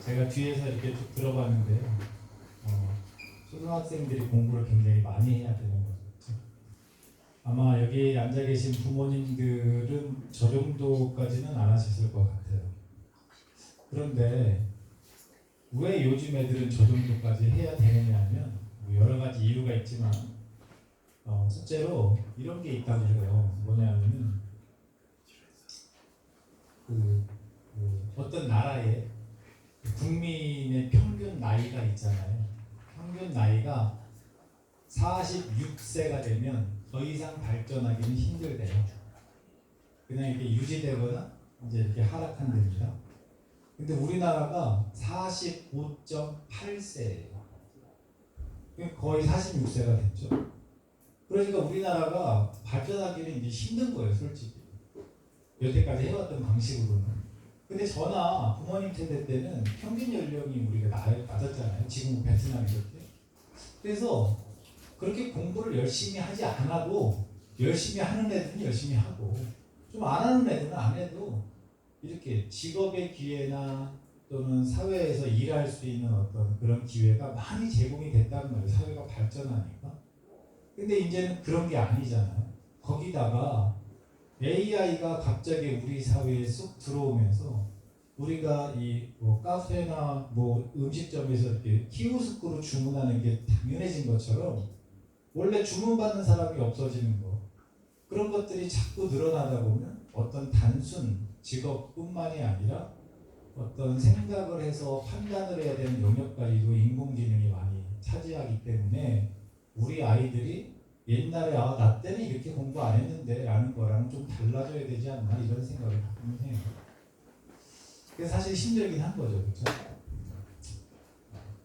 제가 뒤에서 이렇게 쭉 들어봤는데요. 초등학생들이 공부를 굉장히 많이 해야 되는 거죠. 아마 여기 앉아 계신 부모님들은 저 정도까지는 안 하셨을 것 같아요. 그런데 왜 요즘 애들은 저 정도까지 해야 되느냐 하면 뭐 여러 가지 이유가 있지만 첫째로 이런 게 있다고 해요. 뭐냐면은 어떤 나라에 국민의 평균 나이가 있잖아요. 평균 나이가 46세가 되면 더 이상 발전하기는 힘들대요. 그냥 이렇게 유지되거나 이제 이렇게 하락한답니다. 근데 우리나라가 45.8세예요. 거의 46세가 됐죠. 그러니까 우리나라가 발전하기는 이제 힘든 거예요, 솔직히. 여태까지 해왔던 방식으로는. 근데 저나 부모님 세대 때는 평균 연령이 우리가 낮았잖아요. 지금 베트남 이렇게. 그래서 그렇게 공부를 열심히 하지 않아도 열심히 하는 애들은 열심히 하고 좀 안 하는 애들은 안 해도 이렇게 직업의 기회나 또는 사회에서 일할 수 있는 어떤 그런 기회가 많이 제공이 됐다는 거예요. 사회가 발전하니까. 근데 이제는 그런 게 아니잖아요. 거기다가 AI가 갑자기 우리 사회에 쏙 들어오면서 우리가 뭐 카페나 뭐 음식점에서 이렇게 키오스크로 주문하는 게 당연해진 것처럼 원래 주문받는 사람이 없어지는 거, 그런 것들이 자꾸 늘어나다 보면 어떤 단순 직업뿐만이 아니라 어떤 생각을 해서 판단을 해야 되는 영역까지도 인공지능이 많이 차지하기 때문에 우리 아이들이 옛날에 나 때는 이렇게 공부 안 했는데 라는 거랑 좀 달라져야 되지 않나 이런 생각을 가끔 해요. 그래서 사실 힘들긴 한 거죠. 그렇죠?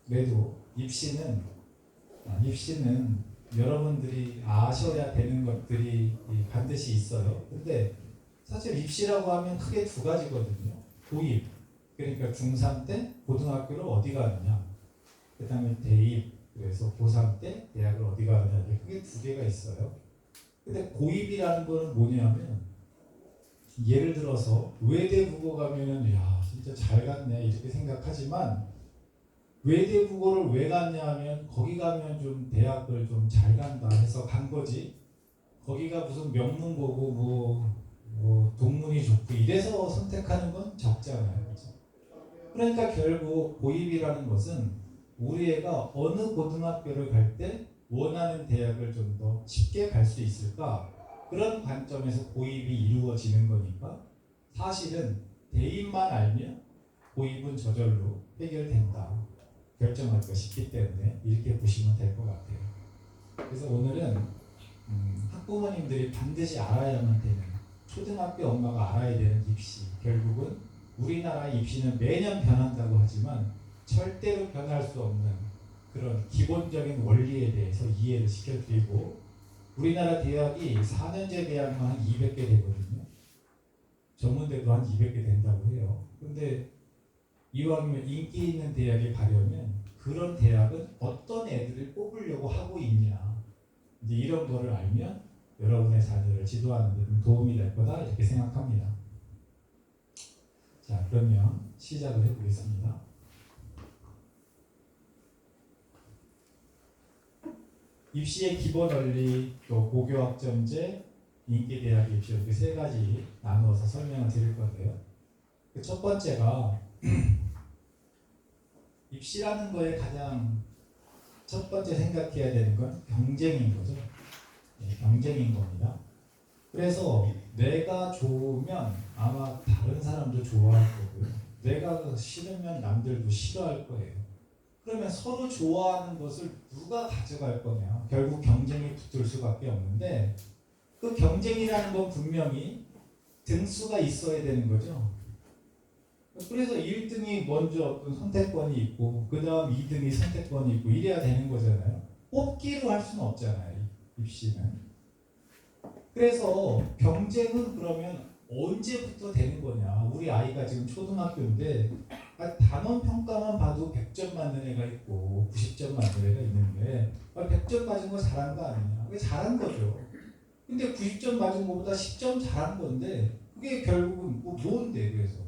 그래도 입시는 여러분들이 아셔야 되는 것들이 반드시 있어요. 근데 사실 입시라고 하면 크게 두 가지거든요. 도입, 그러니까 중3 때 고등학교를 어디 가느냐, 그 다음에 대입, 그래서 고3 때 대학을 어디 가느냐, 크게 두 개가 있어요. 근데 고입이라는 거는 뭐냐면 예를 들어서 외대 국어 가면은 야 진짜 잘 갔네 이렇게 생각하지만 외대 국어를 왜 갔냐 하면 거기 가면 좀 대학을 좀 잘 간다 해서 간 거지, 거기가 무슨 명문고고 뭐 동문이 좋고 이래서 선택하는 건 적잖아요. 그렇죠? 그러니까 결국 고입이라는 것은 우리 애가 어느 고등학교를 갈 때 원하는 대학을 좀 더 쉽게 갈 수 있을까, 그런 관점에서 고입이 이루어지는 거니까 사실은 대입만 알면 고입은 저절로 해결된다, 결정할 것이 있기 때문에 이렇게 보시면 될 것 같아요. 그래서 오늘은 학부모님들이 반드시 알아야만 되는, 초등학교 엄마가 알아야 되는 입시, 결국은 우리나라 입시는 매년 변한다고 하지만 절대로 변할 수 없는 그런 기본적인 원리에 대해서 이해를 시켜드리고, 우리나라 대학이 4년제 대학만 한 200개 되거든요. 전문대도 한 200개 된다고 해요. 근데 이왕이면 인기 있는 대학에 가려면 그런 대학은 어떤 애들을 뽑으려고 하고 있냐, 이제 이런 거를 알면 여러분의 자녀를 지도하는 데 좀 도움이 될 거다 이렇게 생각합니다. 자, 그러면 시작을 해보겠습니다. 입시의 기본 원리, 또 고교학점제, 인기대학 입시 이렇게 세 가지 나누어서 설명을 드릴 건데요. 첫 번째가 입시라는 거에 가장 첫 번째 생각해야 되는 건 경쟁인 거죠. 네, 경쟁인 겁니다. 그래서 내가 좋으면 아마 다른 사람도 좋아할 거고요. 내가 싫으면 남들도 싫어할 거예요. 그러면 서로 좋아하는 것을 누가 가져갈 거냐? 결국 경쟁이 붙을 수밖에 없는데, 그 경쟁이라는 건 분명히 등수가 있어야 되는 거죠. 그래서 1등이 먼저 어떤 선택권이 있고 그 다음 2등이 선택권이 있고 이래야 되는 거잖아요. 뽑기로 할 수는 없잖아요, 입시는. 그래서 경쟁은 그러면 언제부터 되는 거냐? 우리 아이가 지금 초등학교인데 단원 평가만 봐도 100점 맞는 애가 있고 90점 맞는 애가 있는데 100점 맞은 거 잘한 거 아니냐? 그게 잘한 거죠. 근데 90점 맞은 것보다 10점 잘한 건데 그게 결국은 뭔데? 그래서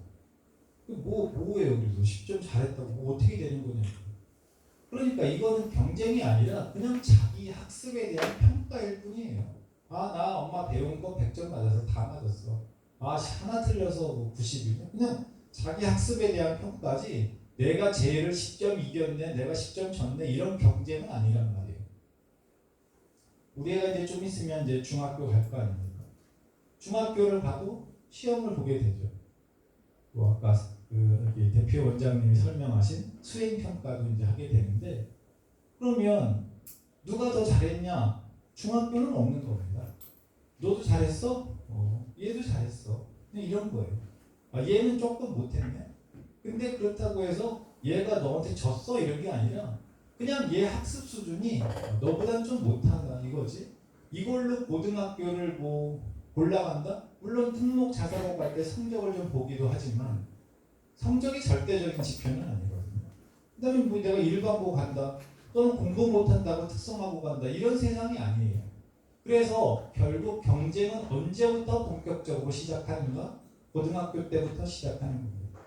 뭐예요? 그래서 10점 잘했다고 뭐 어떻게 되는 거냐? 그러니까 이거는 경쟁이 아니라 그냥 자기 학습에 대한 평가일 뿐이에요. 아, 나 엄마 배운 거 100점 맞아서 다 맞았어. 아, 하나 틀려서 뭐 90이네. 그냥 자기 학습에 대한 평가지 내가 쟤를 10점 이겼네, 내가 10점 졌네 이런 경쟁은 아니란 말이에요. 우리 애가 이제 좀 있으면 이제 중학교 갈 거 아닙니까? 중학교를 가도 시험을 보게 되죠. 뭐 아까 여기 대표 원장님이 설명하신 수행 평가도 이제 하게 되는데 그러면 누가 더 잘했냐? 중학교는 없는 겁니다. 너도 잘했어? 얘도 잘했어. 그냥 이런 거예요. 아, 얘는 조금 못했네. 근데 그렇다고 해서 얘가 너한테 졌어 이런 게 아니라 그냥 얘 학습 수준이 너보단 좀 못한다 이거지. 이걸로 고등학교를 뭐 골라간다? 물론 특목 자사고 갈 때 성적을 좀 보기도 하지만 성적이 절대적인 지표는 아니거든요. 그 다음에 뭐 내가 일반고 간다 또는 공부 못한다고 특성화고 간다 이런 세상이 아니에요. 그래서 결국 경쟁은 언제부터 본격적으로 시작하는가? 고등학교 때부터 시작하는 겁니다.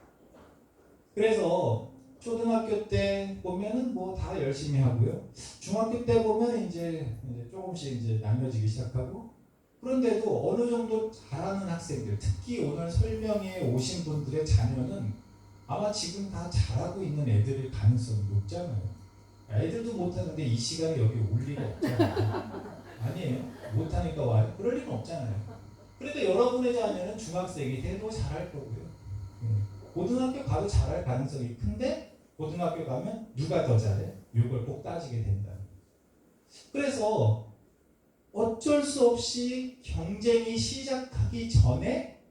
그래서 초등학교 때 보면은 뭐 다 열심히 하고요. 중학교 때 보면 이제 조금씩 이제 나뉘어지기 시작하고 그런데도 어느 정도 잘하는 학생들, 특히 오늘 설명에 오신 분들의 자녀는 아마 지금 다 잘하고 있는 애들일 가능성이 높잖아요. 애들도 못하는데 이 시간에 여기 올 리가 없잖아요. 아니에요. 못하니까 와요. 그럴 리는 없잖아요. 그래도 여러분의 자녀는 중학생이 돼도 잘할 거고요. 고등학교 가도 잘할 가능성이 큰데 고등학교 가면 누가 더 잘해? 이걸 꼭 따지게 된다. 그래서 어쩔 수 없이 경쟁이 시작하기 전에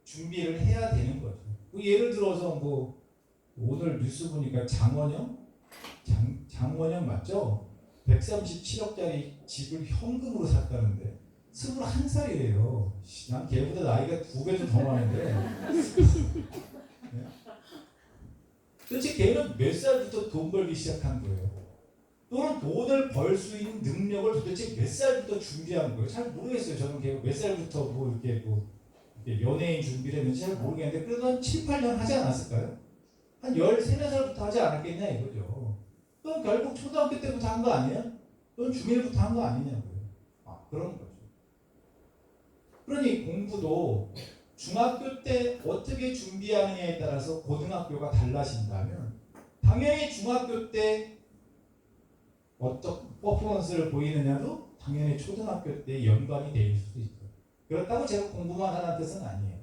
준비를 해야 되는 거죠. 예를 들어서 뭐 오늘 뉴스 보니까 장원영 맞죠? 137억짜리 집을 현금으로 샀다는데 21살이래요. 난 걔보다 나이가 2배도 더 많은데 네? 도대체 걔는 몇 살부터 돈 벌기 시작한 거예요? 또는 돈을 벌 수 있는 능력을 도대체 몇 살부터 준비한 거예요? 잘 모르겠어요. 저는 걔가 몇 살부터 이렇게 연예인 준비를 했는지 잘 모르겠는데 그래도 한 7, 8년 하지 않았을까요? 한 13, 4살부터 하지 않았겠냐 이거죠. 그럼 결국 초등학교 때부터 한 거 아니에요? 또는 중1부터 한 거 아니냐고요. 그런 거죠. 그러니 공부도 중학교 때 어떻게 준비하느냐에 따라서 고등학교가 달라진다면 당연히 중학교 때 어떤 퍼포먼스를 보이느냐도 당연히 초등학교 때 연관이 될 수도 있죠. 그렇다고 제가 공부만 하라는 뜻은 아니에요.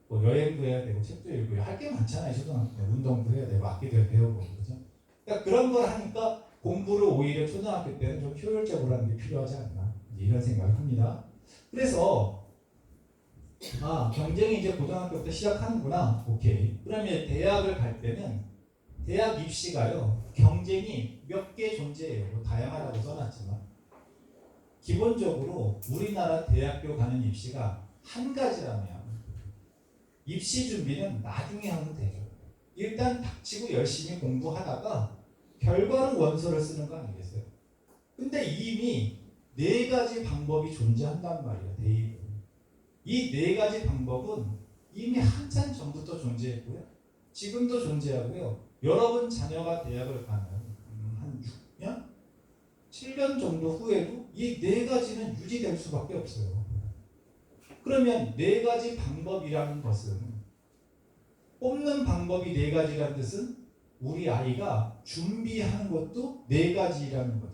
뭐 여행도 해야 되고 책도 읽고 할 게 많잖아요. 초등학교 때 운동도 해야 되고 악기도 배워보고 그죠? 그러니까 그런 걸 하니까 공부를 오히려 초등학교 때는 좀 효율적으로 하는 게 필요하지 않나 이런 생각을 합니다. 그래서 경쟁이 이제 고등학교 때 시작하는구나. 오케이. 그러면 대학을 갈 때는 대학 입시가요 경쟁이 몇 개 존재해요. 뭐 다양하다고 써놨지만 기본적으로 우리나라 대학교 가는 입시가 한 가지라면 입시 준비는 나중에 하면 돼요. 일단 닥치고 열심히 공부하다가 결과는 원서를 쓰는 거 아니겠어요? 근데 이미 4가지 방법이 존재한단 말이에요. 대입은. 이 4가지 방법은 이미 한참 전부터 존재했고요. 지금도 존재하고요. 여러분 자녀가 대학을 가면 한 6년? 7년 정도 후에도 이 4가지는 유지될 수밖에 없어요. 그러면 4가지 방법이라는 것은 뽑는 방법이 4가지라는 뜻은 우리 아이가 준비하는 것도 4가지라는 거죠.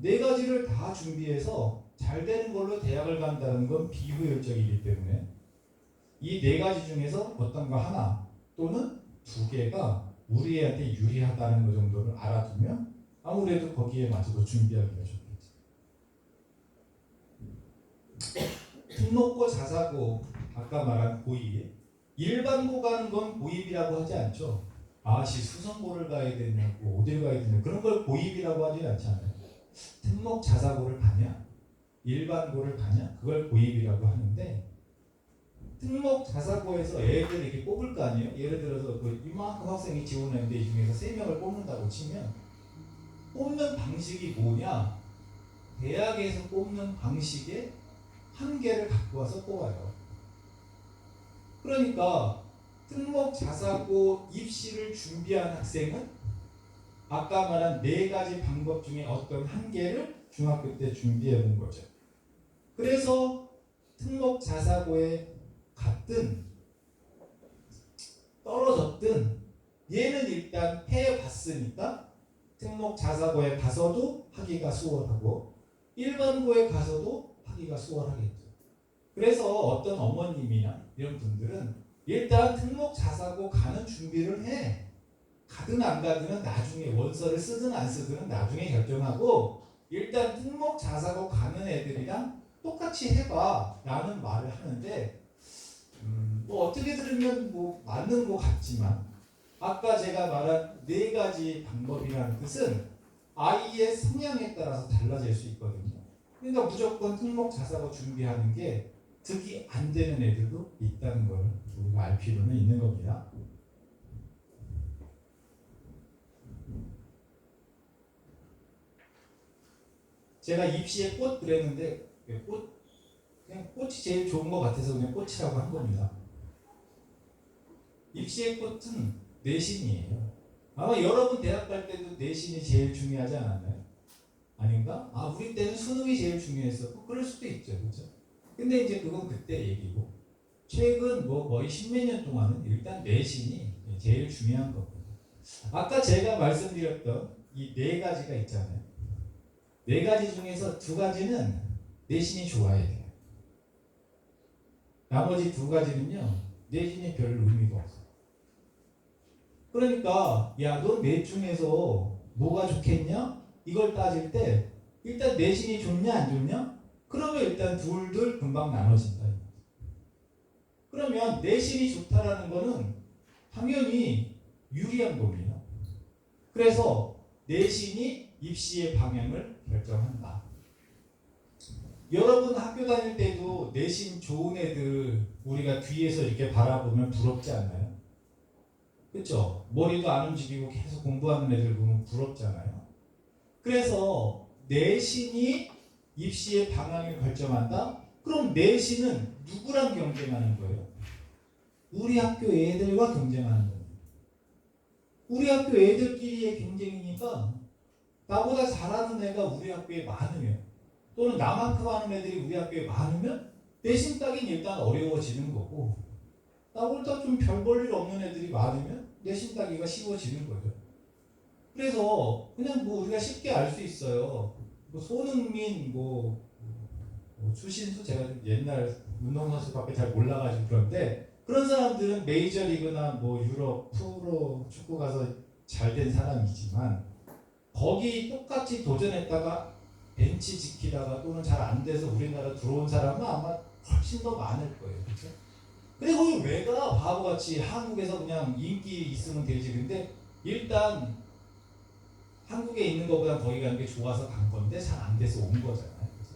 4가지를 다 준비해서 잘 되는 걸로 대학을 간다는 건 비효율적이기 때문에 이 4가지 중에서 어떤 거 하나 또는 2개가 우리 애한테 유리하다는 것 정도를 알아두면 아무래도 거기에 맞춰서 준비하기가 좋겠죠. 특목고, 자사고, 아까 말한 고입, 일반고 가는 건 고입이라고 하지 않죠. 수성고를 가야 되냐고 어딜 가야 되냐 그런 걸 고입이라고 하지 않잖아요. 특목 자사고를 가냐 일반고를 가냐 그걸 고입이라고 하는데 특목 자사고에서 애들 이렇게 뽑을 거 아니에요. 예를 들어서 이만큼 학생이 지원했는데 이 중에서 3명을 뽑는다고 치면 뽑는 방식이 뭐냐? 대학에서 뽑는 방식의 한계를 갖고 와서 뽑아요. 그러니까 특목 자사고 입시를 준비한 학생은 아까 말한 4가지 방법 중에 어떤 한 개를 중학교 때 준비해 본 거죠. 그래서 특목 자사고에 갔든 떨어졌든 얘는 일단 해봤으니까 특목 자사고에 가서도 하기가 수월하고 일반고에 가서도 하기가 수월하겠죠. 그래서 어떤 어머님이나 이런 분들은 일단 특목 자사고 가는 준비를 해. 가든 안 가든은 나중에 원서를 쓰든 안 쓰든 나중에 결정하고 일단 특목 자사고 가는 애들이랑 똑같이 해봐 라는 말을 하는데 뭐 어떻게 들으면 뭐 맞는 것 같지만 아까 제가 말한 4가지 방법이라는 뜻은 아이의 성향에 따라서 달라질 수 있거든요. 그러니까 무조건 특목 자사고 준비하는 게 득이 안 되는 애들도 있다는 걸 우리가 알 필요는 있는 겁니다. 제가 입시에 꽃 그랬는데 그냥 꽃이 제일 좋은 것 같아서 그냥 꽃이라고 한 겁니다. 입시의 꽃은 내신이에요. 아마 여러분 대학 갈 때도 내신이 제일 중요하지 않았나요? 아닌가? 우리 때는 수능이 제일 중요했었고 그럴 수도 있죠, 그렇죠? 근데 이제 그건 그때 얘기고 최근 뭐 거의 10몇 년 동안은 일단 내신이 제일 중요한 거거든요. 아까 제가 말씀드렸던 이 4가지가 있잖아요. 4가지 중에서 2가지는 내신이 좋아야 돼요. 나머지 2가지는요 내신이 별 의미가 없어요. 그러니까 야, 너 넷 중에서 뭐가 좋겠냐? 이걸 따질 때 일단 내신이 좋냐 안 좋냐? 그러면 일단 둘 금방 나눠진다. 그러면 내신이 좋다라는 거는 당연히 유리한 겁니다. 그래서 내신이 입시의 방향을 결정한다. 여러분 학교 다닐 때도 내신 좋은 애들 우리가 뒤에서 이렇게 바라보면 부럽지 않나요? 그렇죠? 머리도 안 움직이고 계속 공부하는 애들 보면 부럽잖아요. 그래서 내신이 입시의 방향을 결정한다? 그럼 내신은 누구랑 경쟁하는 거예요? 우리 학교 애들과 경쟁하는 겁니다. 우리 학교 애들끼리의 경쟁이니까 나보다 잘하는 애가 우리 학교에 많으면 또는 나만큼 하는 애들이 우리 학교에 많으면 내신 따긴 일단 어려워지는 거고 나보다 좀 별 볼 일 없는 애들이 많으면 내신 따기가 쉬워지는 거죠. 그래서 그냥 뭐 우리가 쉽게 알 수 있어요. 뭐 손흥민, 추신수 제가 옛날 운동선수밖에 잘 몰라가지고 그런데 그런 사람들은 메이저리그나 뭐 유럽 프로 축구 가서 잘 된 사람이지만 거기 똑같이 도전했다가 벤치 지키다가 또는 잘 안 돼서 우리나라 들어온 사람은 아마 훨씬 더 많을 거예요. 그렇죠? 근데 거기 왜 가? 바보같이 한국에서 그냥 인기 있으면 되지. 근데 일단 한국에 있는 것보다 거기 가는 게 좋아서 간 건데 잘 안 돼서 온 거잖아요. 그렇죠?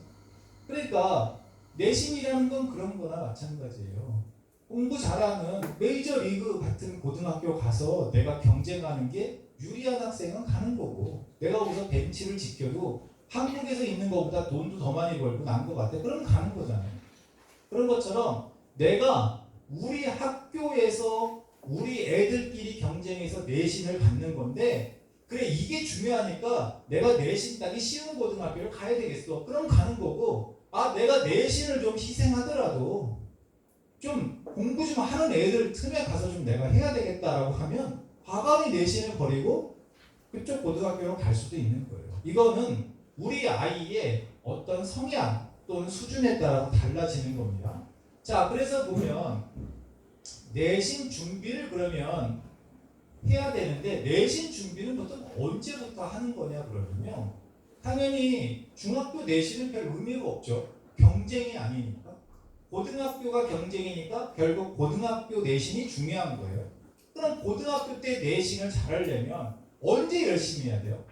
그러니까 내신이라는 건 그런 거나 마찬가지예요. 공부 잘하는 메이저리그 같은 고등학교 가서 내가 경쟁하는 게 유리한 학생은 가는 거고 내가 거기서 벤치를 지켜도 한국에서 있는 것보다 돈도 더 많이 벌고 난 것 같아. 그럼 가는 거잖아요. 그런 것처럼 내가 우리 학교에서 우리 애들끼리 경쟁해서 내신을 받는 건데 그래 이게 중요하니까 내가 내신 따기 쉬운 고등학교를 가야 되겠어. 그럼 가는 거고 내가 내신을 좀 희생하더라도 좀 공부 좀 하는 애들 틈에 가서 좀 내가 해야 되겠다라고 하면 과감히 내신을 버리고 그쪽 고등학교로 갈 수도 있는 거예요. 이거는 우리 아이의 어떤 성향 또는 수준에 따라 달라지는 겁니다. 자, 그래서 보면 내신 준비를 그러면 해야 되는데 내신 준비는 보통 언제부터 하는 거냐 그러면요. 당연히 중학교 내신은 별 의미가 없죠. 경쟁이 아니니까. 고등학교가 경쟁이니까 결국 고등학교 내신이 중요한 거예요. 그럼 고등학교 때 내신을 잘하려면 언제 열심히 해야 돼요?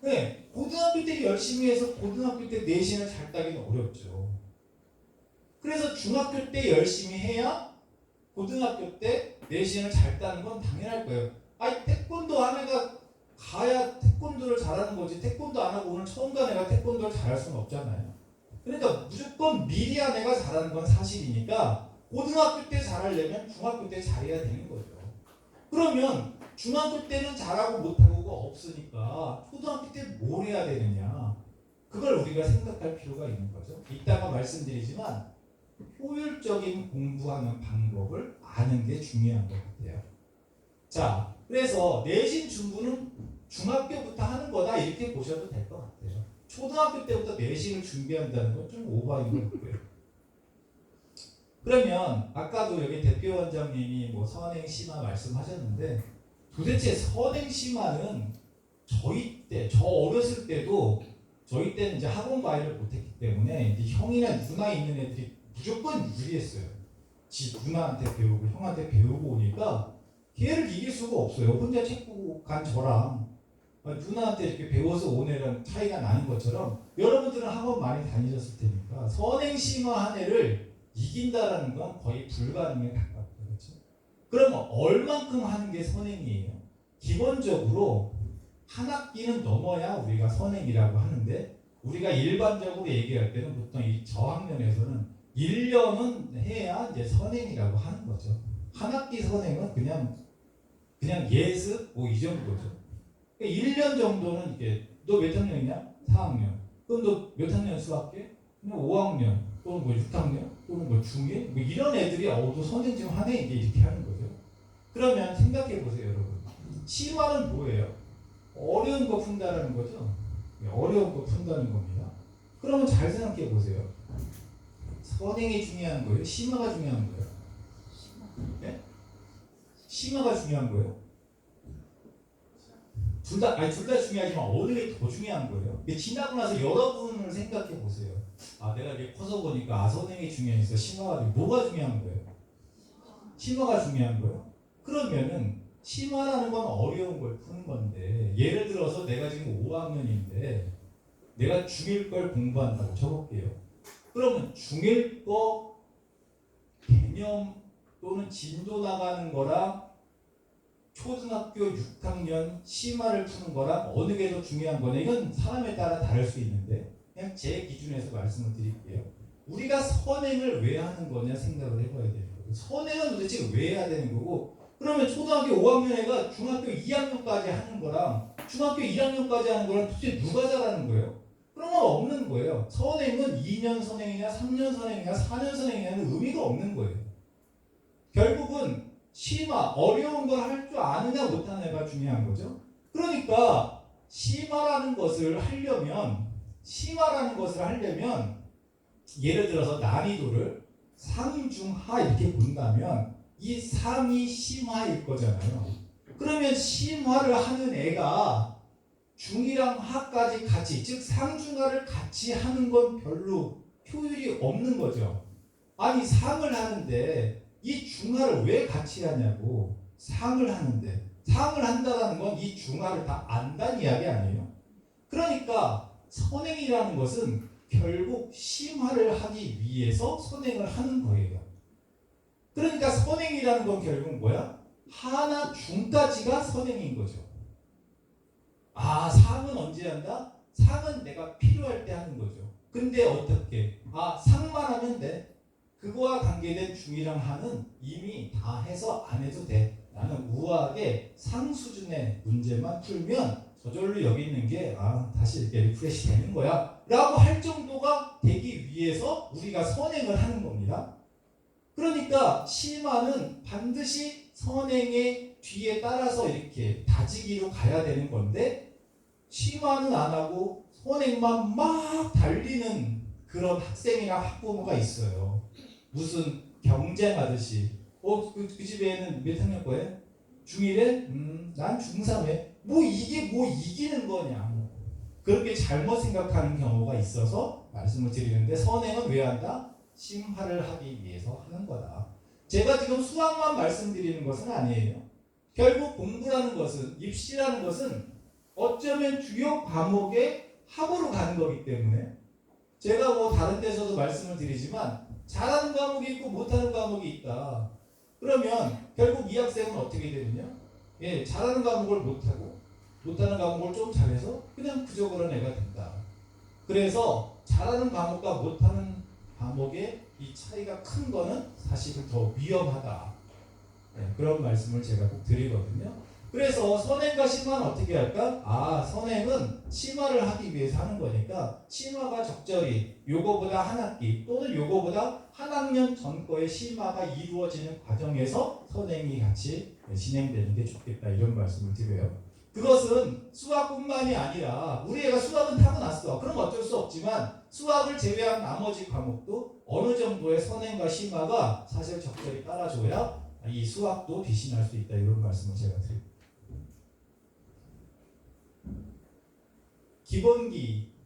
네, 고등학교 때 열심히 해서 고등학교 때 내신을 잘 따기는 어렵죠. 그래서 중학교 때 열심히 해야 고등학교 때 내신을 잘 따는 건 당연할 거예요. 태권도 한 애가 가야 태권도를 잘하는 거지 태권도 안 하고 오늘 처음 간 애가 태권도를 잘할 수는 없잖아요. 그러니까 무조건 미리 한 애가 잘하는 건 사실이니까 고등학교 때 잘하려면 중학교 때 잘해야 되는 거죠. 그러면 중학교 때는 잘하고 못하고가 없으니까 초등학교 때 뭘 해야 되느냐. 그걸 우리가 생각할 필요가 있는 거죠. 이따가 말씀드리지만 효율적인 공부하는 방법을 아는 게 중요한 것 같아요. 자, 그래서 내신 준비는 중학교부터 하는 거다 이렇게 보셔도 될 것 같아요. 초등학교 때부터 내신을 준비한다는 건 좀 오버인 것 같고요. 그러면 아까도 여기 대표 원장님이 뭐 선행 심화 말씀하셨는데 도대체 선행 심화는 저희 때, 저 어렸을 때도 저희 때는 이제 학원 과외를 못했기 때문에 이제 형이나 누나 있는 애들이 무조건 유리했어요. 지 누나한테 배우고 형한테 배우고 오니까 걔를 이길 수가 없어요. 혼자 책 보고 간 저랑 누나한테 이렇게 배워서 온 애랑 차이가 나는 것처럼 여러분들은 학원 많이 다니셨을 테니까 선행 심화 한 애를 이긴다라는 건 거의 불가능에 가깝죠. 그렇죠? 그러면 얼만큼 하는 게 선행이에요? 기본적으로 한 학기는 넘어야 우리가 선행이라고 하는데 우리가 일반적으로 얘기할 때는 보통 이 저학년에서는 1년은 해야 이제 선행이라고 하는 거죠. 한 학기 선행은 그냥 예습 뭐 이 정도죠. 그러니까 1년 정도는 이게 너 몇 학년이냐? 4학년. 그럼 너 몇 학년 수학해? 그냥 5학년 또는 뭐 6학년 또는 뭐 중1 뭐 이런 애들이 너 선행 좀 하네 이제 이렇게 하는 거죠. 그러면 생각해 보세요, 여러분. 심화는 뭐예요? 어려운 거 푼다라는 거죠. 어려운 거 푼다는 겁니다. 그러면 잘 생각해 보세요. 선행이 중요한 거예요? 심화가 중요한 거예요? 네? 심화가 중요한 거예요? 둘 다 중요하지만 어느 게 더 중요한 거예요? 지나고 나서 여러분을 생각해 보세요. 내가 이렇게 커서 보니까 선행이 중요했어. 심화가 뭐가 중요한 거예요? 심화가 중요한 거예요? 그러면은 심화라는 건 어려운 걸 푸는 건데 예를 들어서 내가 지금 5학년인데 내가 중1 걸 공부한다고 쳐볼게요. 그러면 중1 거 개념 또는 진도 나가는 거랑 초등학교 6학년 심화를 푸는 거랑 어느 게 더 중요한 거냐 이건 사람에 따라 다를 수 있는데 그냥 제 기준에서 말씀을 드릴게요. 우리가 선행을 왜 하는 거냐 생각을 해봐야 되는 거예요. 선행은 도대체 왜 해야 되는 거고 그러면 초등학교 5학년 애가 중학교 2학년까지 하는 거랑 중학교 1학년까지 하는 거랑 도대체 누가 잘하는 거예요? 그런 건 없는 거예요. 선행은 2년 선행이냐 3년 선행이냐 4년 선행이냐는 의미가 없는 거예요. 결국은 심화, 어려운 걸 할 줄 아느냐 못하느냐가 중요한 거죠. 그러니까 심화라는 것을 하려면 예를 들어서 난이도를 상중하 이렇게 본다면 이 상이 심화일 거잖아요. 그러면 심화를 하는 애가 중이랑 하까지 같이 즉 상중하를 같이 하는 건 별로 효율이 없는 거죠. 아니 상을 하는데 이 중하를 왜 같이 하냐고. 상을 한다는 건 이 중하를 다 안다는 이야기 아니에요. 그러니까 선행이라는 것은 결국 심화를 하기 위해서 선행을 하는 거예요. 그러니까 선행이라는 건 결국 뭐야? 하나 중까지가 선행인 거죠. 상은 언제 한다? 상은 내가 필요할 때 하는 거죠. 근데 어떻게? 상만 하면 돼. 그거와 관계된 중이랑 하는 이미 다 해서 안 해도 돼. 나는 우아하게 상 수준의 문제만 풀면 저절로 여기 있는 게 다시 이렇게 리프레시 되는 거야 라고 할 정도가 되기 위해서 우리가 선행을 하는 겁니다. 그러니까 심화는 반드시 선행의 뒤에 따라서 이렇게 다지기로 가야 되는 건데 심화는 안 하고 선행만 막 달리는 그런 학생이나 학부모가 있어요. 무슨 경쟁하듯이 그 집에는 몇 학년 거예요? 중1에? 난 중3에 이게 이기는 거냐 그렇게 잘못 생각하는 경우가 있어서 말씀을 드리는데 선행은 왜 한다? 심화를 하기 위해서 하는 거다. 제가 지금 수학만 말씀드리는 것은 아니에요. 결국 공부라는 것은 입시라는 것은 어쩌면 주요 과목의 합으로 가는 거기 때문에 제가 다른 데서도 말씀을 드리지만 잘하는 과목이 있고 못하는 과목이 있다. 그러면 결국 이 학생은 어떻게 되느냐? 잘하는 과목을 못하고 못하는 과목을 좀 잘해서 그냥 그저 그런 애가 된다. 그래서 잘하는 과목과 못하는 과목의 이 차이가 큰 거는 사실은 더 위험하다. 네, 그런 말씀을 제가 꼭 드리거든요. 그래서 선행과 심화는 어떻게 할까? 선행은 심화를 하기 위해서 하는 거니까 심화가 적절히 요거보다 한 학기 또는 요거보다 한 학년 전 거의 심화가 이루어지는 과정에서 선행이 같이 진행되는 게 좋겠다 이런 말씀을 드려요. 그것은 수학뿐만이 아니라 우리 애가 수학은 타고났어. 그럼 어쩔 수 없지만 수학을 제외한 나머지 과목도 어느 정도의 선행과 심화가 사실 적절히 따라줘야 이 수학도 비신할 수 있다 이런 말씀을 제가 드립니다.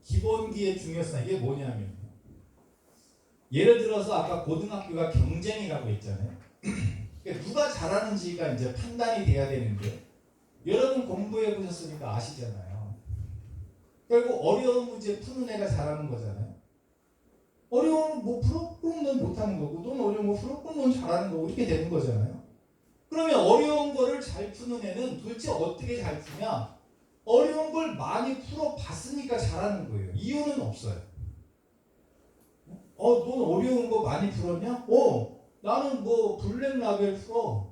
기본기의 중요성 이게 뭐냐면 예를 들어서 아까 고등학교가 경쟁이라고 했잖아요. 그러니까 누가 잘하는지가 이제 판단이 돼야 되는데 여러분 공부해 보셨으니까 아시잖아요. 결국 어려운 문제 푸는 애가 잘하는 거잖아요. 어려운 뭐 풀어? 그럼 넌 못하는 거고 넌 어려운 거 풀어? 그럼 넌 잘하는 거고 이렇게 되는 거잖아요. 그러면 어려운 거를 잘 푸는 애는 도대체 어떻게 잘 푸냐? 어려운 걸 많이 풀어봤으니까 잘하는 거예요. 이유는 없어요. 넌 어려운 거 많이 풀었냐? 나는 뭐 블랙 라벨 풀어.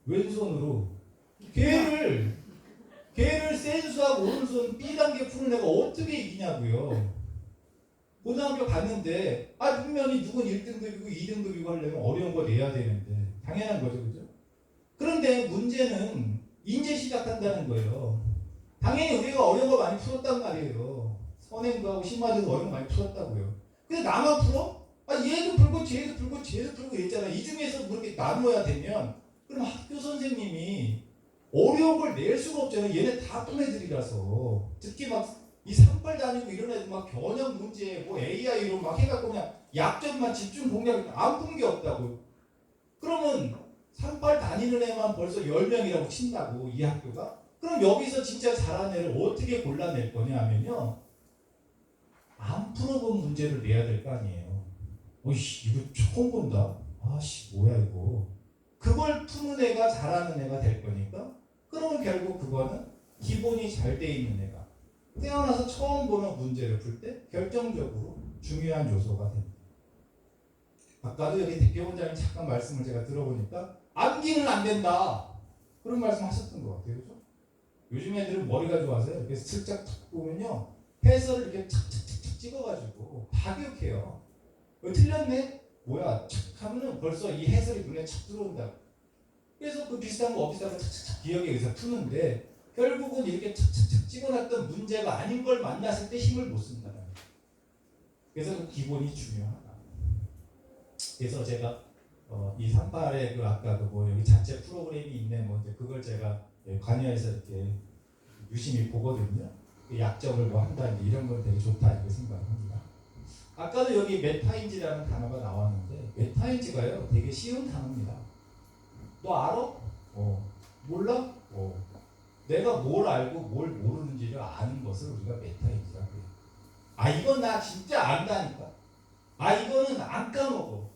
왼손으로. 걔를 센 수학 오른손 B단계 푸는 애가 어떻게 이기냐고요. 고등학교 갔는데 분명히 누군 1등급이고 2등급이고 하려면 어려운 거 내야 되는데 당연한 거죠. 그죠? 그런데 문제는 이제 시작한다는 거예요. 당연히 우리가 어려운 거 많이 풀었단 말이에요. 선행도 하고 심화도 어려운 거 많이 풀었다고요. 근데 나만 풀어? 얘도 풀고 쟤도 풀고 쟤도 풀고 했잖아. 이 중에서 그렇게 나누어야 되면 그럼 학교 선생님이 어려운 걸 낼 수가 없잖아요. 얘네 다 푼 애들이라서. 특히 막 이 3발 다니고 이런 애들 막 견역 문제 뭐 AI로 막 해갖고 그냥 약점만 집중 공략 안 푼 게 없다고. 그러면 3발 다니는 애만 벌써 10명이라고 친다고 이 학교가? 그럼 여기서 진짜 잘하는 애를 어떻게 골라낼 거냐 하면요. 안 풀어본 문제를 내야 될 거 아니에요. 이거 처음 본다. 뭐야 이거. 그걸 푸는 애가 잘하는 애가 될 거니까 그러면 결국 그거는 기본이 잘 돼 있는 애가 태어나서 처음 보는 문제를 풀 때 결정적으로 중요한 요소가 됩니다. 아까도 여기 대표원장님 잠깐 말씀을 제가 들어보니까 암기는 안 된다. 그런 말씀 하셨던 것 같아요. 그죠? 요즘 애들은 머리가 좋아서요. 이렇게 슬쩍 탁 보면요. 해설을 이렇게 착착착착 찍어가지고 다 기억해요. 틀렸네? 뭐야? 착 하면은 벌써 이 해설이 눈에 착 들어온다. 그래서 그 비슷한 거 비슷한 거 착착착 기억에 의해서 푸는데 결국은 이렇게 착착착 찍어놨던 문제가 아닌 걸 만났을 때 힘을 못 쓴다. 그래서 그 기본이 중요하다. 그래서 제가 이 38의 그 아까 그 뭐 여기 자체 프로그램이 있네 뭐 이제 그걸 제가 관여해서 이렇게 유심히 보거든요. 그 약점을 뭐 한다 이런 건 되게 좋다 이렇게 생각합니다. 아까도 여기 메타인지라는 단어가 나왔는데 메타인지가요 되게 쉬운 단어입니다. 너 알아? 몰라? 내가 뭘 알고 뭘 모르는지를 아는 것을 우리가 메타인지라고 해요. 이건 나 진짜 안다니까. 이거는 안 까먹어.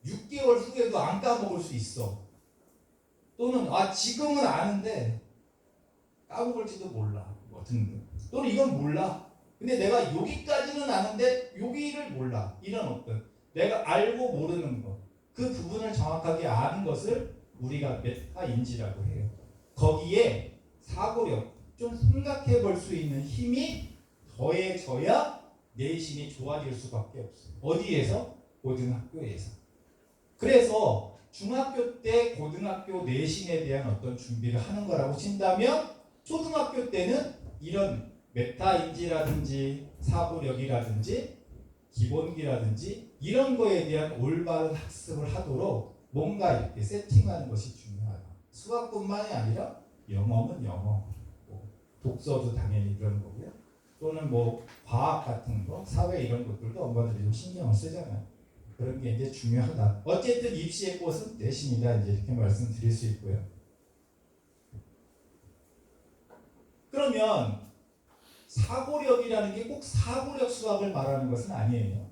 6개월 후에도 안 까먹을 수 있어. 또는 지금은 아는데 까먹을지도 몰라. 뭐 등등. 또는 이건 몰라. 근데 내가 여기까지는 아는데 여기를 몰라. 이런 어떤 내가 알고 모르는 것. 그 부분을 정확하게 아는 것을 우리가 메타인지라고 해요. 거기에 사고력, 좀 생각해 볼 수 있는 힘이 더해져야 내신이 좋아질 수밖에 없어요. 어디에서? 고등학교에서. 그래서 중학교 때 고등학교 내신에 대한 어떤 준비를 하는 거라고 친다면 초등학교 때는 이런 메타인지라든지 사고력이라든지 기본기라든지 이런 거에 대한 올바른 학습을 하도록 뭔가 이렇게 세팅하는 것이 중요하다. 수학뿐만이 아니라 영어는 영어, 독서도 당연히 그런 거고요. 또는 뭐 과학 같은 거, 사회 이런 것들도 엄마들이 좀 신경을 쓰잖아요. 그런 게 이제 중요하다. 어쨌든 입시의 꽃은 내신이다 이제 이렇게 말씀드릴 수 있고요. 그러면 사고력이라는 게 꼭 사고력 수학을 말하는 것은 아니에요.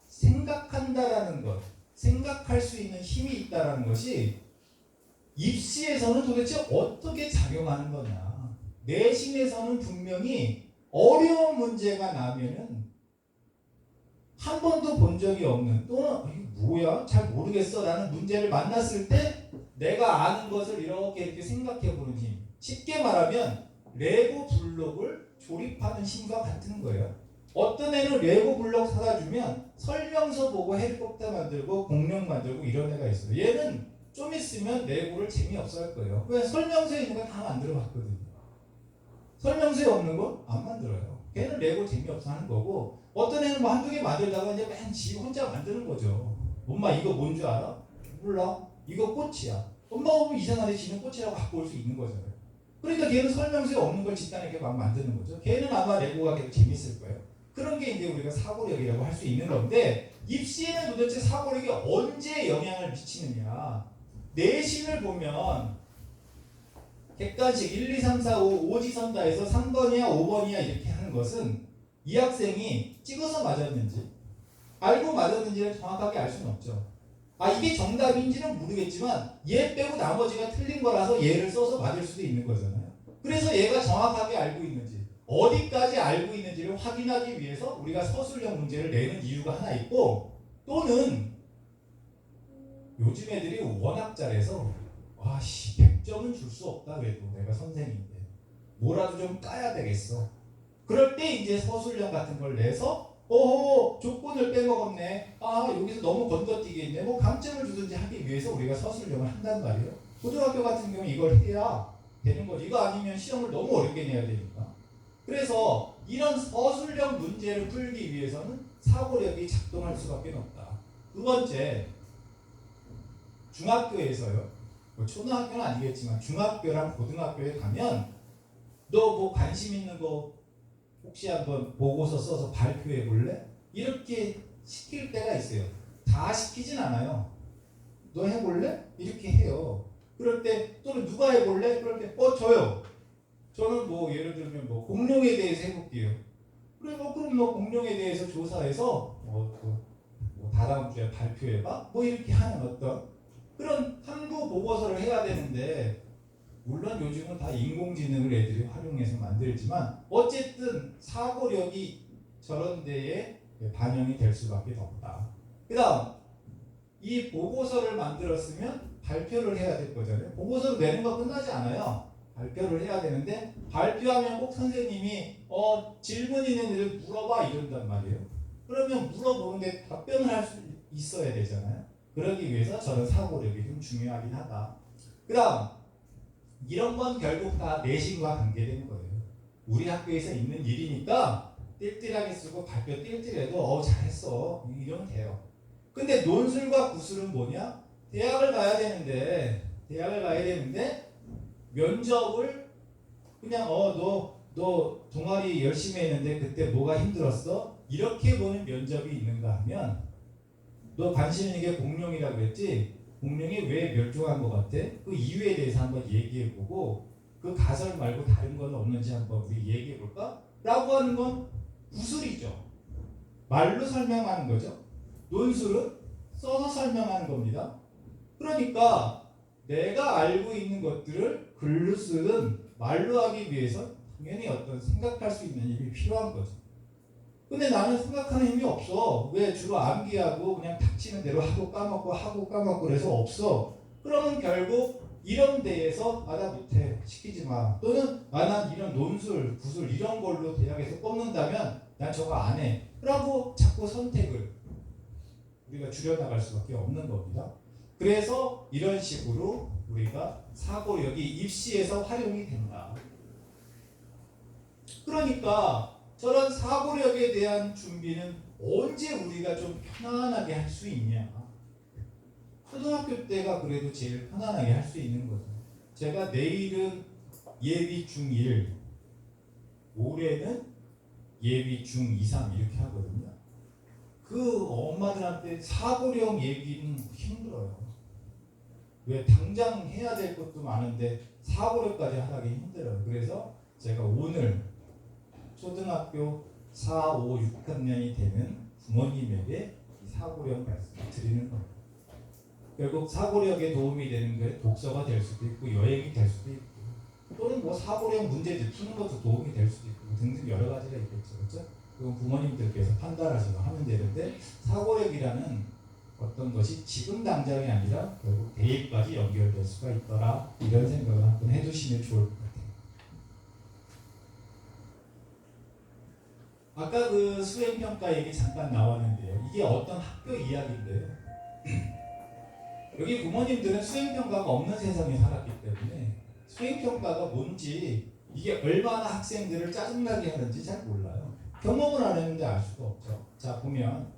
생각한다라는 것, 생각할 수 있는 힘이 있다라는 것이 입시에서는 도대체 어떻게 작용하는 거냐. 내신에서는 분명히 어려운 문제가 나면은 한 번도 본 적이 없는 또는 이게 뭐야? 잘 모르겠어 라는 문제를 만났을 때 내가 아는 것을 이렇게 생각해 보는 힘. 쉽게 말하면 레고 블록을 조립하는 힘과 같은 거예요. 어떤 애는 레고 블록 사다 주면 설명서 보고 헬리콥터 만들고 공룡 만들고 이런 애가 있어요. 얘는 좀 있으면 레고를 재미없어 할 거예요. 왜? 설명서에 있는 거 다 만들어 봤거든요. 설명서에 없는 거 안 만들어요. 걔는 레고 재미없어 하는 거고, 어떤 애는 뭐 한두 개 만들다가 이제 맨 지 혼자 만드는 거죠. 엄마 이거 뭔 줄 알아? 몰라. 이거 꽃이야. 엄마 보면 이상하게 지는 꽃이라고 갖고 올 수 있는 거잖아요. 그러니까 걔는 설명서에 없는 걸 집단에게 막 만드는 거죠. 걔는 아마 레고가 계속 재밌을 거예요. 그런 게 이제 우리가 사고력이라고 할 수 있는 건데, 입시에는 도대체 사고력이 언제 영향을 미치느냐. 내신을 보면 객관식 1, 2, 3, 4, 5, 5지선 다해서 3번이야 5번이야 이렇게 하는 것은 이 학생이 찍어서 맞았는지 알고 맞았는지를 정확하게 알 수는 없죠. 아 이게 정답인지는 모르겠지만 얘 빼고 나머지가 틀린 거라서 얘를 써서 맞을 수도 있는 거잖아요. 그래서 얘가 정확하게 알고 있는지 어디까지 알고 있는지를 확인하기 위해서 우리가 서술형 문제를 내는 이유가 하나 있고, 또는 요즘 애들이 워낙 잘해서 와씨 100점은 줄 수 없다 그래도 내가 선생인데 뭐라도 좀 까야 되겠어. 그럴 때 이제 서술형 같은 걸 내서 조건을 빼먹었네. 아 여기서 너무 건너뛰기 뭐 감점을 주든지 하기 위해서 우리가 서술형을 한단 말이에요. 고등학교 같은 경우 이걸 해야 되는 거지. 이거 아니면 시험을 너무 어렵게 내야 되니까. 그래서 이런 서술형 문제를 풀기 위해서는 사고력이 작동할 수밖에 없다. 두 번째, 중학교에서요. 뭐 초등학교는 아니겠지만 중학교랑 고등학교에 가면 너 뭐 관심 있는 거 혹시 한번 보고서 써서 발표해 볼래? 이렇게 시킬 때가 있어요. 다 시키진 않아요. 너 해볼래? 이렇게 해요. 그럴 때 또는 누가 해볼래? 그럴 때 저요. 저는 뭐 예를 들면 뭐 공룡에 대해서 해볼게요. 그래 그럼 너 공룡에 대해서 조사해서 뭐 다다음 주에 발표해봐. 뭐 이렇게 하는 어떤 그런 한부 보고서를 해야 되는데, 물론 요즘은 다 인공지능을 애들이 활용해서 만들지만 어쨌든 사고력이 저런 데에 반영이 될 수밖에 없다. 그 다음 이 보고서를 만들었으면 발표를 해야 될 거잖아요. 보고서를 내는 거 끝나지 않아요. 발표를 해야 되는데 발표하면 꼭 선생님이 질문 있는 애를 물어봐 이런단 말이에요. 그러면 물어보는데 답변을 할 수 있어야 되잖아요. 그러기 위해서 저런 사고력이 좀 중요하긴 하다. 그 다음 이런 건 결국 다 내신과 관계되는 거예요. 우리 학교에서 있는 일이니까 띨띨하게 쓰고 발표 띨띨해도 잘했어 이러면 돼요. 근데 논술과 구술은 뭐냐? 대학을 가야 되는데 면접을 그냥 너 동아리 열심히 했는데 그때 뭐가 힘들었어? 이렇게 보는 면접이 있는가 하면, 너 관심 있는 게 공룡이라고 그랬지? 공룡이 왜 멸종한 것 같아? 그 이유에 대해서 한번 얘기해보고 그 가설 말고 다른 건 없는지 한번 우리 얘기해볼까? 라고 하는 건 구술이죠. 말로 설명하는 거죠. 논술은 써서 설명하는 겁니다. 그러니까 내가 알고 있는 것들을 글로 쓰든 말로 하기 위해서 당연히 어떤 생각할 수 있는 힘이 필요한 거죠. 근데 나는 생각하는 힘이 없어. 왜? 주로 암기하고 그냥 닥치는 대로 하고 까먹고 그래서 없어. 그러면 결국 이런 데에서 나 못해 시키지 마. 또는 난 이런 논술, 구술 이런 걸로 대학에서 뽑는다면 난 저거 안 해. 라고 자꾸 선택을 우리가 줄여나갈 수밖에 없는 겁니다. 그래서 이런 식으로 우리가 사고력이 입시에서 활용이 된다. 그러니까 저런 사고력에 대한 준비는 언제 우리가 좀 편안하게 할 수 있냐? 초등학교 때가 그래도 제일 편안하게 할 수 있는 거죠. 제가 내일은 예비 중1, 올해는 예비 중2, 3 이렇게 하거든요. 그 엄마들한테 사고력 얘기는 힘들어요. 왜? 당장 해야 될 것도 많은데 사고력까지 하기 힘들어요. 그래서 제가 오늘 초등학교 4, 5, 6학년이 되는 부모님에게 이 사고력 말씀을 드리는 겁니다. 결국 사고력에 도움이 되는 게 독서가 될 수도 있고 여행이 될 수도 있고 또는 뭐 사고력 문제들 푸는 것도 도움이 될 수도 있고 등등 여러 가지가 있겠죠. 그렇죠? 그건 부모님들께서 판단하시고 하면 되는데 사고력이라는 어떤 것이 지금 당장이 아니라 결국 대입까지 연결될 수가 있더라. 이런 생각을 한번 해두시면 좋을 것 같아요. 아까 그 수행평가 얘기 잠깐 나왔는데요. 이게 어떤 학교 이야기인데요. 여기 부모님들은 수행평가가 없는 세상에 살았기 때문에 수행평가가 뭔지 이게 얼마나 학생들을 짜증나게 하는지 잘 몰라요. 경험을 안 했는데 알 수가 없죠. 자, 보면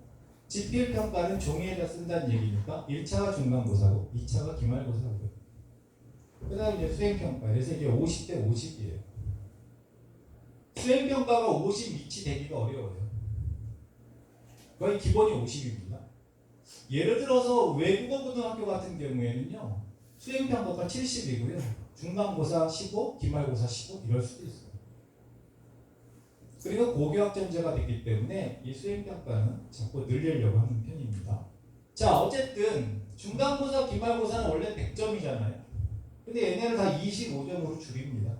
지필평가는 종이에다 쓴다는 얘기니까 1차가 중간고사고 2차가 기말고사고요. 그 다음에 이제 수행평가. 그래서 이게 50대 50이에요. 수행평가가 50 밑이 되기가 어려워요. 거의 기본이 50입니다. 예를 들어서 외국어 고등학교 같은 경우에는요. 수행평가가 70이고요. 중간고사 15, 기말고사 15 이럴 수도 있어요. 그리고 고교학점제가 됐기 때문에 이 수행평가는 자꾸 늘리려고 하는 편입니다. 자, 어쨌든 중간고사, 기말고사는 원래 100점이잖아요. 근데 얘네를 다 25점으로 줄입니다.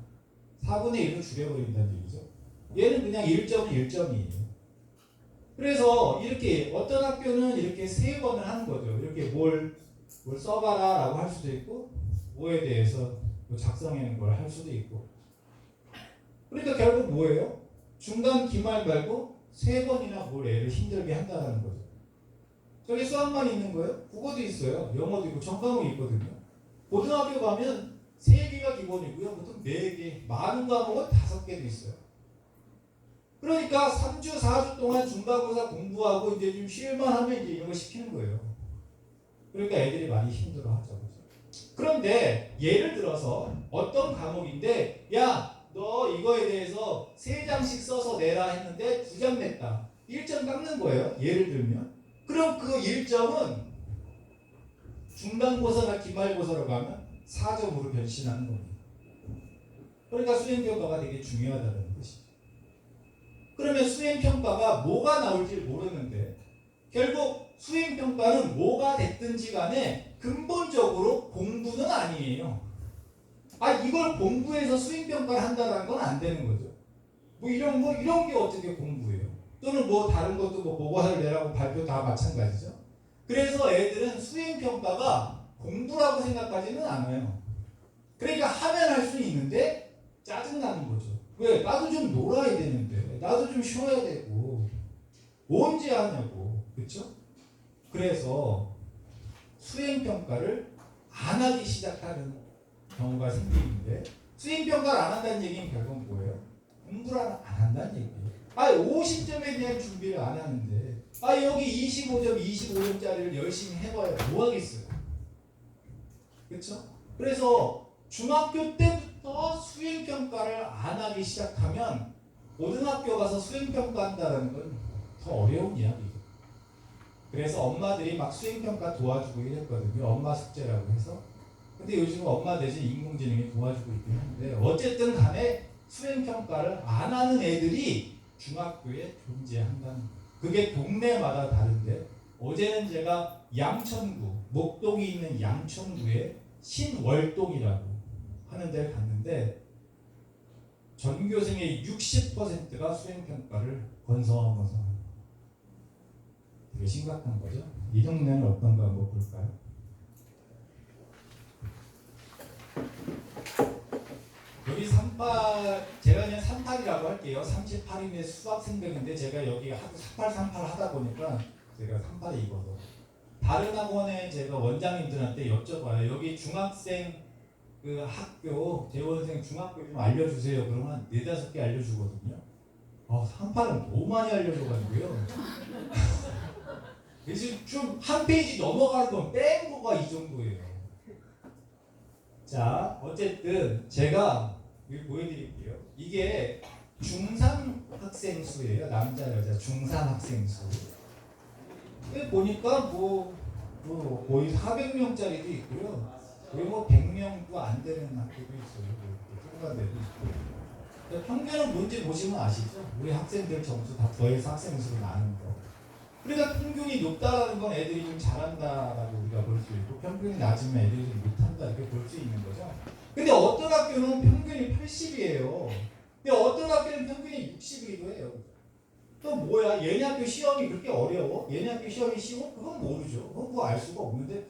4분의 1로 줄여버린다는 얘기죠. 얘는 그냥 1점은 1점이에요. 그래서 이렇게 어떤 학교는 이렇게 3번을 하는 거죠. 이렇게 뭘 써봐라 라고 할 수도 있고 뭐에 대해서 작성하는 걸 할 수도 있고. 그러니까 결국 뭐예요? 중간 기말 말고 3번이나 뭘 애를 힘들게 한다는 거죠. 저기 수학만 있는 거예요? 국어도 있어요. 영어도 있고 전과목이 있거든요. 고등학교 가면 3개가 기본이고요. 보통 4개, 많은 과목은 5개도 있어요. 그러니까 3주, 4주 동안 중간고사 공부하고 이제 좀 쉴만 하면 이제 이런 거 시키는 거예요. 그러니까 애들이 많이 힘들어 하죠. 그런데 예를 들어서 어떤 과목인데 야, 너 이거에 대해서 3장씩 써서 내라 했는데 2장 냈다. 1점 깎는 거예요. 예를 들면. 그럼 그 1점은 중간고사나 기말고사로 가면 4점으로 변신하는 겁니다. 그러니까 수행평가가 되게 중요하다는 뜻이죠. 그러면 수행평가가 뭐가 나올지 모르는데 결국 수행평가는 뭐가 됐든지 간에 근본적으로 공부는 아니에요. 이걸 공부해서 수행평가를 한다는 건 안 되는 거죠. 이런 게 어떻게 공부예요? 또는 다른 것도 보고서를 내라고 발표 다 마찬가지죠. 그래서 애들은 수행평가가 공부라고 생각하지는 않아요. 그러니까 하면 할 수는 있는데 짜증나는 거죠. 왜? 나도 좀 놀아야 되는데, 나도 좀 쉬어야 되고, 언제 하냐고. 그쵸? 그래서 수행평가를 안 하기 시작하는 경우가 생기는데, 수행평가를 안 한다는 얘기는 결국 뭐예요? 공부를 안 한다는 얘기예요. 50점에 대한 준비를 안 하는데, 여기 25점, 25점짜리를 열심히 해봐야 뭐 하겠어요? 그쵸? 그래서 중학교 때부터 수행평가를 안 하기 시작하면 고등학교 가서 수행평가 한다는 건 더 어려운 이야기죠. 그래서 엄마들이 막 수행평가 도와주고 이랬거든요. 엄마 숙제라고 해서. 근데 요즘 엄마 대신 인공지능이 도와주고 있긴 한데 어쨌든 간에 수행평가를 안 하는 애들이 중학교에 존재한다는 거예요. 그게 동네마다 다른데 어제는 제가 양천구, 목동이 있는 양천구에 신월동이라고 하는 데를 갔는데 전교생의 60%가 수행평가를 건성하면서 합니다. 되게 심각한 거죠. 이 동네는 어떤가 한번 볼까요? 여기 38, 제가 그냥 38이라고 할게요. 38인의 수학생들인데 제가 여기 38 하다 보니까 제가 38에 입어서 다른 학원에 제가 원장님들한테 여쭤봐요. 여기 중학생 그 학교 재원생 중학교 좀 알려주세요. 그러면 한 4-5개 알려주거든요. 38은 너무 많이 알려줘가지고요. 그래서 좀 한 페이지 넘어가는 건 뺀 거가 이 정도예요. 자, 어쨌든 제가 여기 보여드릴게요. 이게 중3 학생 수예요. 남자, 여자 중3 학생 수. 보니까 거의 400명짜리도 있고요. 거의 100명도 안 되는 학교도 있어요. 조그만 데도 있고. 평균은 뭔지 보시면 아시죠? 우리 학생들 점수 다 더해서 학생 수로 나눈 거. 그러니까 평균이 높다라는 건 애들이 좀 잘한다라고 우리가 볼 수 있고 평균이 낮으면 애들이 좀 못한다 이렇게 볼 수 있는 거죠. 근데 어떤 학교는 평균이 80이에요. 근데 어떤 학교는 평균이 60이기도 해요. 또 뭐야? 얘네 학교 시험이 그렇게 어려워? 얘네 학교 시험이 쉬워? 그건 모르죠. 그건 뭐 알 수가 없는데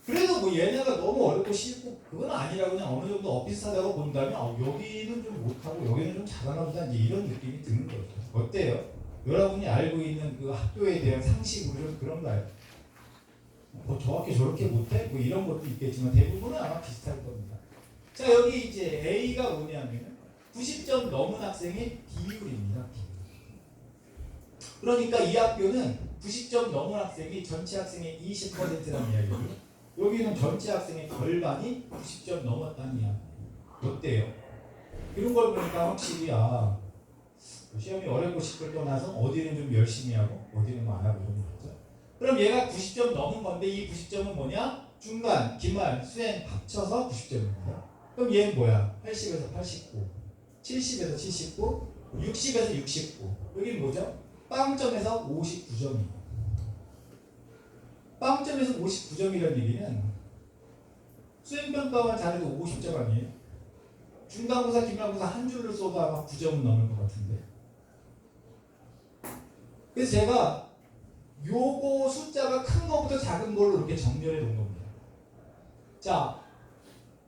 그래도 뭐 얘네가 너무 어렵고 쉽고 그건 아니라 그냥 어느 정도 비슷하다고 본다면 여기는 좀 못하고 여기는 좀 잘하나 보다 이제 이런 느낌이 드는 거죠. 어때요? 여러분이 알고 있는 그 학교에 대한 상식으로 좀 그런가요? 뭐 저 학교 저렇게 못해? 뭐 이런 것도 있겠지만 대부분은 아마 비슷할 겁니다. 자, 여기 이제 A가 뭐냐면 90점 넘은 학생의 비율입니다. 그러니까 이 학교는 90점 넘은 학생이 전체 학생의 20%라는 이야기예요. 여기는 전체 학생의 절반이 90점 넘었다는 이야기예요. 어때요? 이런 걸 보니까 확실히 시험이 어렵고 싶을 떠나서 어디는 좀 열심히 하고 어디는 안 하고 이런 거죠. 그럼 얘가 90점 넘은 건데 이 90점은 뭐냐? 중간, 기말, 수행 합쳐서 90점입니다. 그럼 얘는 뭐야? 80에서 89, 70에서 79, 60에서 69. 여기는 뭐죠? 빵점에서 59점이에요. 빵점에서 59점이라는 얘기는 수행평가만 잘해도 50점 아니에요? 중간고사, 기말고사 한 줄을 써도 아마 9점은 넘을 것 같은데. 그래서 제가 요거 숫자가 큰 거부터 작은 걸로 이렇게 정렬해 놓은 겁니다. 자,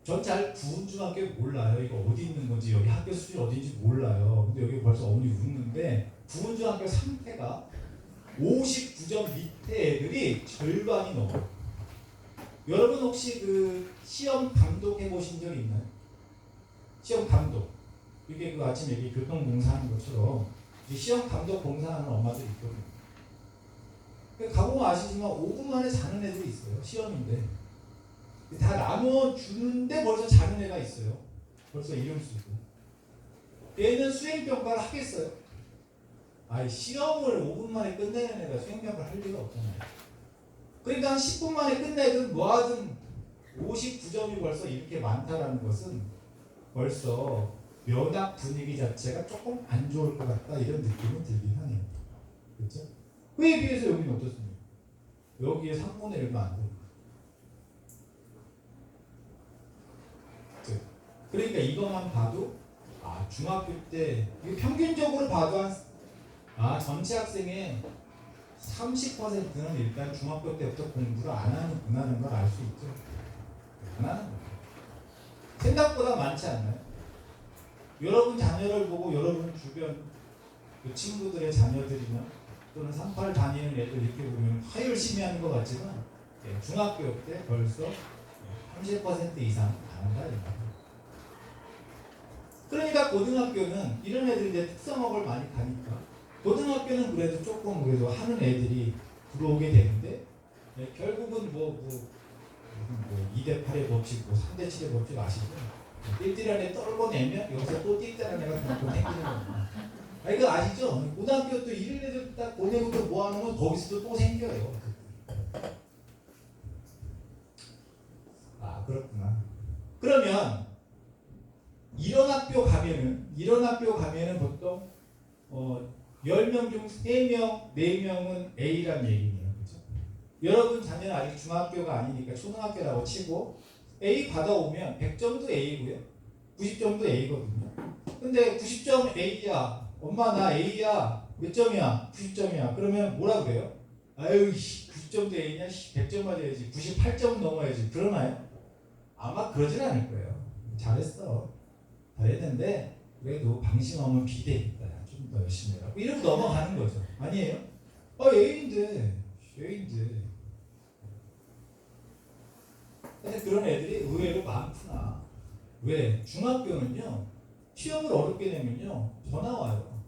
전 잘 부은중학교 몰라요. 이거 어디 있는 건지, 여기 학교 수준이 어디인지 몰라요. 근데 여기 벌써 어머니 웃는데 부은중학교 상태가 59점 밑에 애들이 절반이 넘어요. 여러분 혹시 그 시험 감독 해보신 적 있나요? 시험 감독. 이게 그 아침 얘기 교통봉사 하는 것처럼 시험 감독 봉사하는 엄마들이 있거든요. 가보면 아시지만 5분 만에 자는 애들이 있어요. 시험인데. 다 나눠주는데 벌써 자는 애가 있어요. 벌써 이름 쓰고. 얘는 수행평가를 하겠어요? 시험을 5분 만에 끝내는 애가 수행평가를 할 리가 없잖아요. 그러니까 한 10분 만에 끝내든 뭐하든 59점이 벌써 이렇게 많다라는 것은 벌써 면학 분위기 자체가 조금 안 좋을 것 같다 이런 느낌이 들긴 하네요. 그렇죠? 그에 비해서 여기는 어떻습니까? 여기에 3분의 1도 안 돼요. 그러니까 이것만 봐도 중학교 때 평균적으로 봐도 전체 학생의 30%는 일단 중학교 때부터 공부를 안 하는구나라는 걸 알 수 있죠. 안 하는 거예요. 생각보다 많지 않나요? 여러분 자녀를 보고 여러분 주변 그 친구들의 자녀들이나 또는 38 다니는 애들 이렇게 보면 다 열심히 하는 것 같지만 중학교 때 벌써 30% 이상 안 한다 이거예요. 그러니까 고등학교는 이런 애들이 이제 특성학을 많이 가니까 고등학교는 그래도 조금 그래도 하는 애들이 들어오게 되는데 결국은 2대 8의 법칙, 3대 7의 법칙 아시죠? 띨띨한 애 떨궈내면 여기서 또 띨띨한 애가 또 생기는 겁니다. 이거 아시죠? 고등학교 또 이런 애들 딱 보내고 또 모아놓으면 거기서도 또 생겨요. 그렇구나. 그러면 이런 학교 가면은 보통 10명 중 3명, 4명은 A란 얘기네요. 그렇죠? 여러분 자녀는 아직 중학교가 아니니까 초등학교라고 치고 A 받아오면 100점도 A고요. 90점도 A거든요. 근데 90점 A야. 엄마 나 A야. 몇 점이야? 90점이야. 그러면 뭐라 그래요? 90점도 A냐? 100점 맞아야지. 98점 넘어야지. 그러나요? 아마 그러진 않을 거예요. 잘했어. 잘했는데 그래도 방심하면 비대니까 좀 더 열심히 해라. 이러고 넘어가는 거죠. 아니에요? A인데. 근데 그런 애들이 의외로 많구나. 왜? 중학교는요. 시험을 어렵게 내면요. 전화 와요.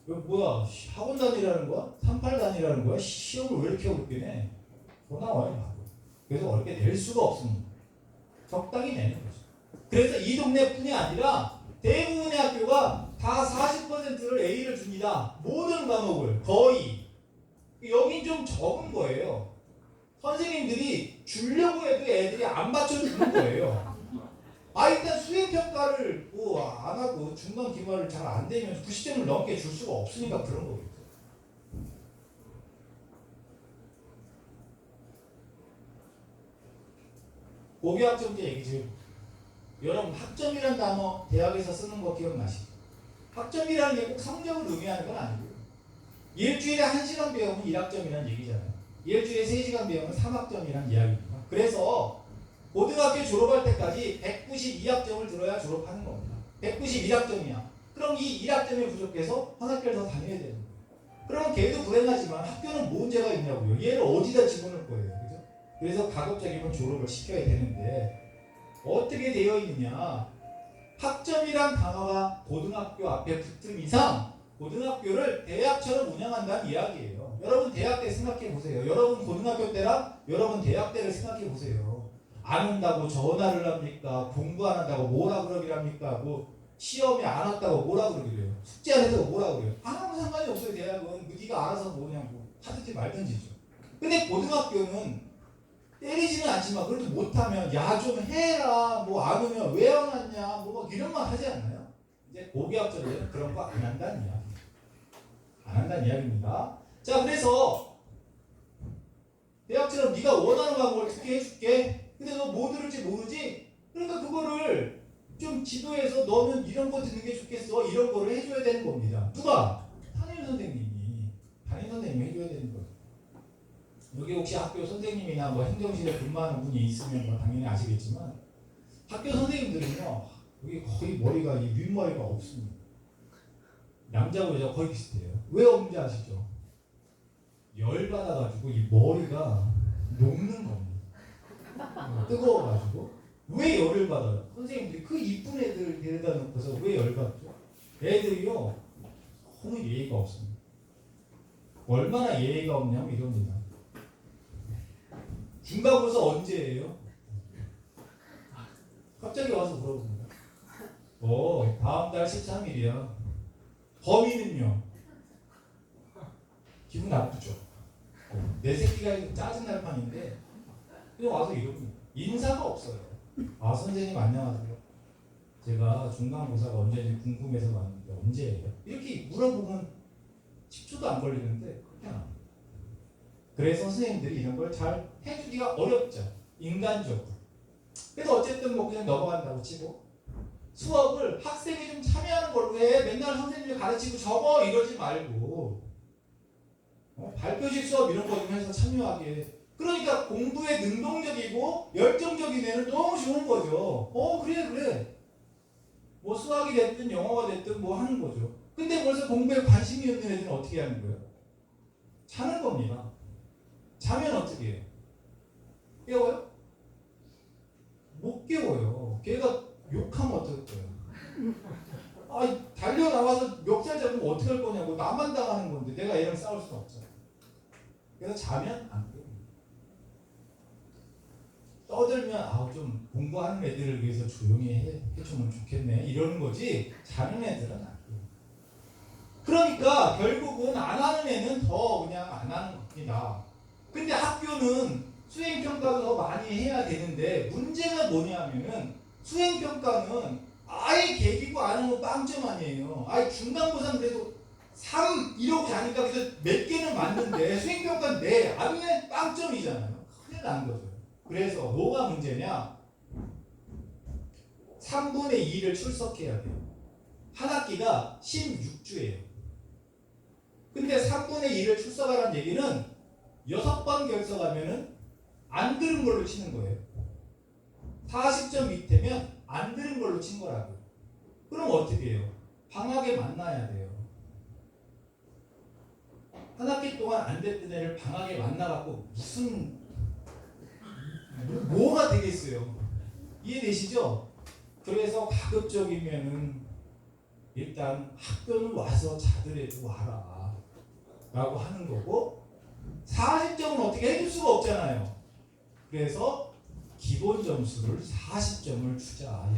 뭐야? 학원 다니라는 거야? 38 다니라는 거야? 시험을 왜 이렇게 어렵게 내? 전화 와요. 그래서 어렵게 낼 수가 없습니다. 적당히 내는 거죠. 그래서 이 동네뿐이 아니라 대부분의 학교가 다 40%를 A를 줍니다. 모든 과목을 거의. 여긴 좀 적은 거예요. 선생님들이 주려고 해도 애들이 안 맞춰주는 거예요. 일단 수행평가를 안 하고 중간 기말을 잘 안 되면 90점을 넘게 줄 수가 없으니까 그런 거겠죠. 고교학점제 얘기 좀 해볼게요. 여러분 학점이라는 단어 대학에서 쓰는 거 기억나시죠? 학점이라는 게 꼭 성적을 의미하는 건 아니고요. 일주일에 1시간 배우면 1학점이라는 얘기잖아요. 일주일에 3시간 배우면 3학점이라는 이야기입니다. 그래서 고등학교 졸업할 때까지 192학점을 들어야 졸업하는 겁니다. 191학점이야. 그럼 이 1학점이 부족해서 한 학교를 더 다녀야 되는 거예요. 그러면 걔도 불행하지만 학교는 뭔 죄가 있냐고요. 얘를 어디다 집어넣을 거예요. 그죠? 그래서 가급적이면 졸업을 시켜야 되는데 어떻게 되어 있느냐. 학점이란 단어가 고등학교 앞에 붙은 이상 고등학교를 대학처럼 운영한다는 이야기예요. 여러분 대학 때 생각해 보세요. 여러분 고등학교 때랑 여러분 대학 때를 생각해 보세요. 안 온다고 전화를 합니까? 공부 안 한다고 뭐라 그러기를 합니까? 뭐 시험에 안 왔다고 뭐라 그러기래요. 숙제 안 해서 뭐라 그래요. 아무 상관이 없어요. 대학은 네가 알아서 뭐냐고 하든지 말든지죠. 근데 고등학교는 때리지는 않지만 그래도 못하면 야 좀 해라 뭐 안 오면 왜 안 왔냐 뭐 막 이런 말 하지 않나요? 이제 고교학점들은 그런 거 안 한다는 이야기. 안 한다는 이야기입니다. 자 그래서 대학처럼 네가 원하는 과목을 듣게 해줄게. 근데 너 뭐 들을지 모르지? 그러니까 그거를 좀 지도해서 너는 이런 거 듣는 게 좋겠어. 이런 거를 해줘야 되는 겁니다. 누가? 담임 선생님이 해줘야 되는 거예요. 여기 혹시 학교 선생님이나 뭐 행정실에 근무하는 분이 있으면 뭐 당연히 아시겠지만 학교 선생님들은요 여기 거의 머리가 이 윗머리가 없습니다. 남자고 여자 거의 비슷해요. 왜 없는지 아시죠? 열 받아가지고 이 머리가 녹는 겁니다. 뜨거워가지고 왜 열을 받아요? 선생님들이 그 이쁜 애들을 데려다 놓고서 왜 열 받죠? 애들이요 너무 예의가 없습니다. 얼마나 예의가 없냐면 이럽니다. 중간고사 언제예요? 갑자기 와서 물어봅니다. 다음 달 13일이야. 범위는요? 기분 나쁘죠? 내 새끼가 짜증날 판인데 그냥 와서 이러고 인사가 없어요. 아 선생님 안녕하세요. 제가 중간고사가 언제인지 궁금해서 왔는데 언제예요? 이렇게 물어보면 10초도 안 걸리는데 그냥 그래서 선생님들이 이런 걸 잘 해주기가 어렵죠. 인간적으로. 그래서 어쨌든 뭐 그냥 넘어간다고 치고 수업을 학생이 좀 참여하는 걸로 해. 맨날 선생님이 가르치고 적어 이러지 말고 발표식 수업 이런 거 좀 해서 참여하게. 그러니까 공부에 능동적이고 열정적인 애는 너무 좋은 거죠. 그래. 뭐 수학이 됐든 영어가 됐든 뭐 하는 거죠. 근데 벌써 공부에 관심이 없는 애들은 어떻게 하는 거예요? 자는 겁니다. 자면 어떻게 해요? 깨워요? 못 깨워요. 걔가 욕하면 어떨 거예요? 달려나와서 멱살 잡으면 어떻게 할 거냐고. 나만 당하는 건데 내가 얘랑 싸울 수는 없잖아. 그래서 자면 안 돼요. 떠들면 좀 공부하는 애들을 위해서 조용히 해주면 좋겠네 이러는 거지 자는 애들은 안 돼요. 그러니까 결국은 안 하는 애는 더 그냥 안 하는 겁니다. 근데 학교는 수행평가도 더 많이 해야 되는데 문제가 뭐냐면은 수행평가는 아예 개기고 안 하면 빵점 아니에요. 중간고사는 그래도 3 이러고 자니까 그래서 몇 개는 맞는데 수행평가는 4 아니면 빵점이잖아요. 큰일 난 거죠. 그래서 뭐가 문제냐? 3분의 2를 출석해야 돼요. 한 학기가 16주예요. 근데 3분의 2를 출석하라는 얘기는 6번 결석하면은 안 들은 걸로 치는 거예요. 40점 밑에면 안 들은 걸로 친 거라고요. 그럼 어떻게 해요? 방학에 만나야 돼요. 한 학기 동안 안 됐던 애를 방학에 만나갖고 무슨 뭐가 되겠어요? 이해되시죠? 그래서 가급적이면은 일단 학교는 와서 자더라도 와라 라고 하는 거고 40점은 어떻게 해줄 수가 없잖아요. 그래서 기본 점수를 40점을 주자.